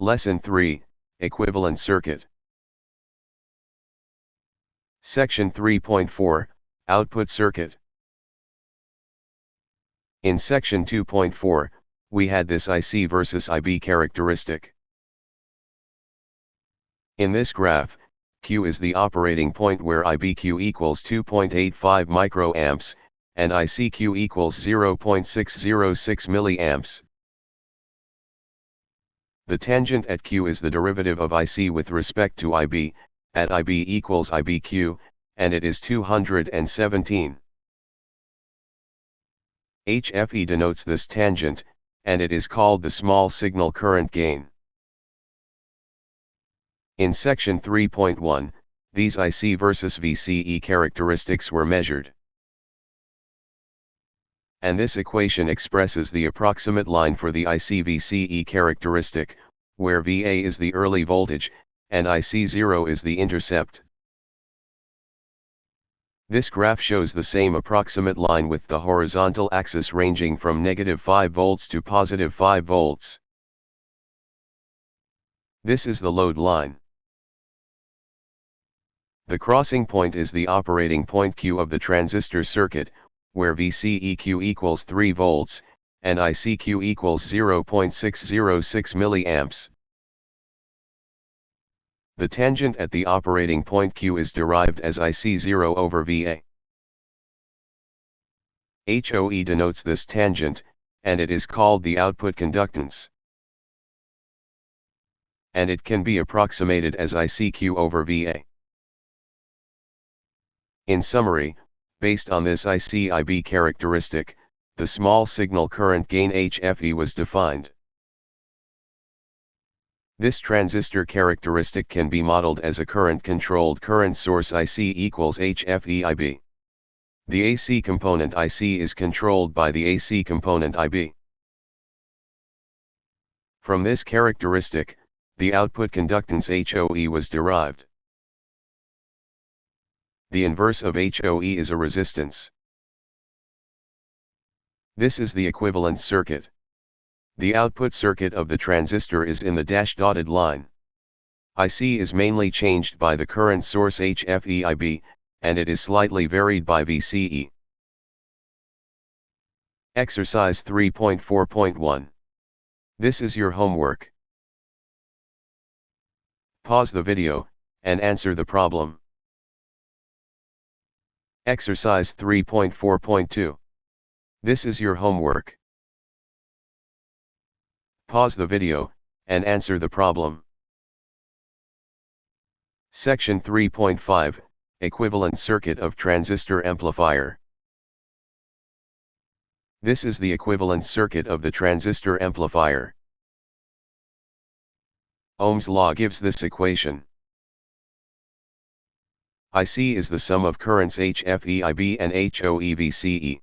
Lesson 3, Equivalent Circuit. Section 3.4, Output Circuit. In Section 2.4, we had this IC versus IB characteristic. In this graph, Q is the operating point where IBQ equals 2.85 microamps, and ICQ equals 0.606 milliamps. The tangent at Q is the derivative of IC with respect to IB, at IB equals IBQ, and it is 217. HFE denotes this tangent, and it is called the small signal current gain. In Section 3.1, these IC versus VCE characteristics were measured. And this equation expresses the approximate line for the IC-VCE characteristic, where VA is the early voltage, and IC0 is the intercept. This graph shows the same approximate line with the horizontal axis ranging from -5 volts to +5 volts. This is the load line. The crossing point is the operating point Q of the transistor circuit, where VCEQ equals 3 volts, and ICQ equals 0.606 milliamps. The tangent at the operating point Q is derived as IC0 over VA. HOE denotes this tangent, and it is called the output conductance. And it can be approximated as ICQ over VA. In summary, based on this IC-IB characteristic, the small signal current gain HFE was defined. This transistor characteristic can be modeled as a current-controlled current source IC equals HFE-IB. The AC component IC is controlled by the AC component IB. From this characteristic, the output conductance HOE was derived. The inverse of HOE is a resistance. This is the equivalent circuit. The output circuit of the transistor is in the dashed-dotted line. IC is mainly changed by the current source HFE-IB, and it is slightly varied by VCE. Exercise 3.4.1. This is your homework. Pause the video, and answer the problem. Exercise 3.4.2. This is your homework. Pause the video, and answer the problem. Section 3.5, Equivalent Circuit of Transistor Amplifier. This is the equivalent circuit of the transistor amplifier. Ohm's law gives this equation. IC is the sum of currents HFE-IB and HOE-VCE.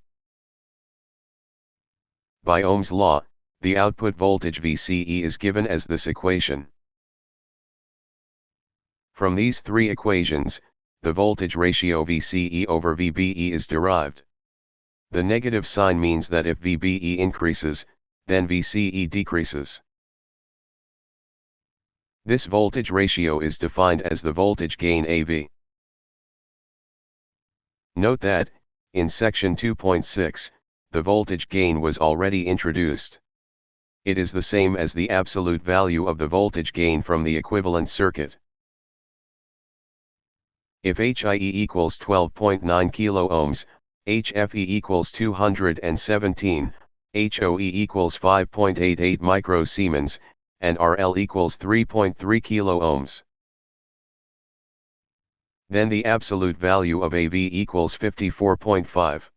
By Ohm's law, the output voltage VCE is given as this equation. From these three equations, the voltage ratio VCE over VBE is derived. The negative sign means that if VBE increases, then VCE decreases. This voltage ratio is defined as the voltage gain AV. Note that, in Section 2.6, the voltage gain was already introduced. It is the same as the absolute value of the voltage gain from the equivalent circuit. If HIE equals 12.9 kilo ohms, HFE equals 217, HOE equals 5.88 microsiemens, and RL equals 3.3 kilo ohms. Then the absolute value of AV equals 54.5.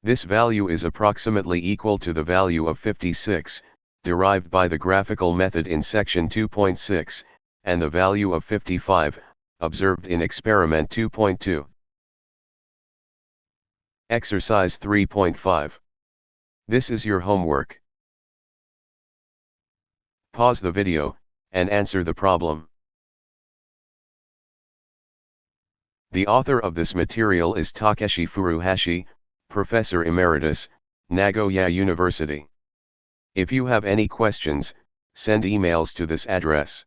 This value is approximately equal to the value of 56, derived by the graphical method in Section 2.6, and the value of 55, observed in Experiment 2.2. Exercise 3.5. This is your homework. Pause the video, and answer the problem. The author of this material is Takeshi Furuhashi, Professor Emeritus, Nagoya University. If you have any questions, Send emails to this address.